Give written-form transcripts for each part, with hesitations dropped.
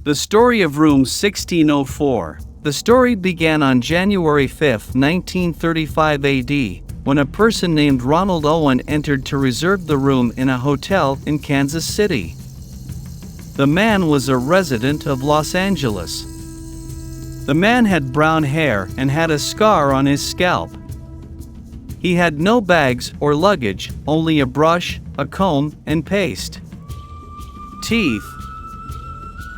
The story of room 1604. The story began on January 5, 1935 AD, when a person named Ronald Owen entered to reserve the room in a hotel in Kansas City. The man was a resident of Los Angeles. The man had brown hair and had a scar on his scalp. He had no bags or luggage, only a brush, a comb, and paste. Teeth.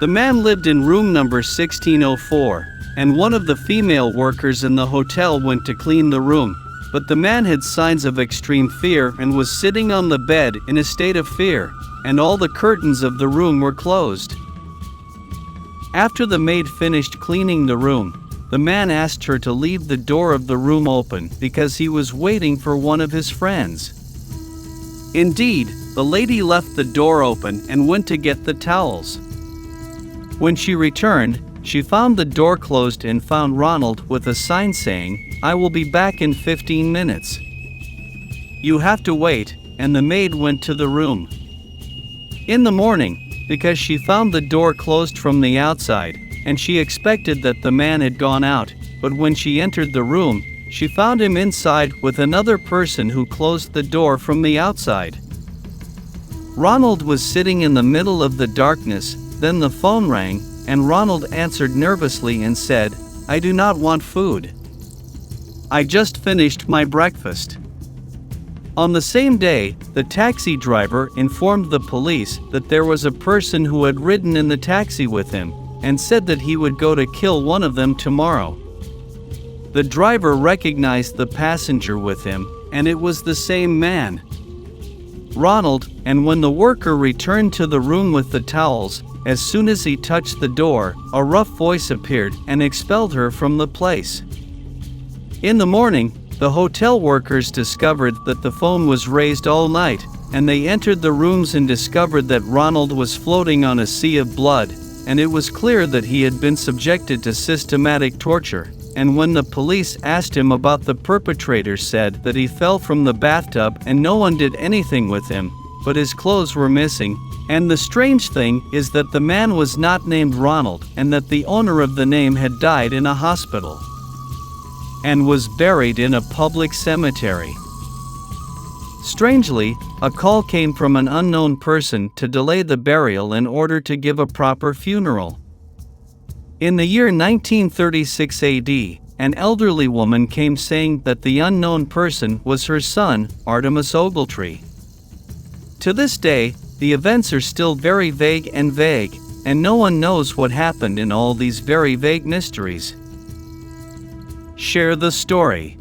The man lived in room number 1604, and one of the female workers in the hotel went to clean the room, but the man had signs of extreme fear and was sitting on the bed in a state of fear, and all the curtains of the room were closed. After the maid finished cleaning the room, the man asked her to leave the door of the room open because he was waiting for one of his friends. Indeed, the lady left the door open and went to get the towels. When she returned, she found the door closed and found Ronald with a sign saying, "I will be back in 15 minutes. You have to wait," and the maid went to the room. In the morning, because she found the door closed from the outside, and she expected that the man had gone out, but when she entered the room, she found him inside with another person who closed the door from the outside. Ronald was sitting in the middle of the darkness, then the phone rang, and Ronald answered nervously and said, "I do not want food. I just finished my breakfast." On the same day, the taxi driver informed the police that there was a person who had ridden in the taxi with him, and said that he would go to kill one of them tomorrow. The driver recognized the passenger with him, and it was the same man, Ronald, and when the worker returned to the room with the towels, as soon as he touched the door, a rough voice appeared and expelled her from the place. In the morning, the hotel workers discovered that the phone was raised all night, and they entered the rooms and discovered that Ronald was floating on a sea of blood, and it was clear that he had been subjected to systematic torture. And when the police asked him about the perpetrator, said that he fell from the bathtub and no one did anything with him, but his clothes were missing. And the strange thing is that the man was not named Ronald, and that the owner of the name had died in a hospital and was buried in a public cemetery. Strangely, a call came from an unknown person to delay the burial in order to give a proper funeral. In the year 1936 AD, an elderly woman came saying that the unknown person was her son, Artemis Ogletree. To this day, the events are still very vague, and no one knows what happened in all these very vague mysteries. Share the story.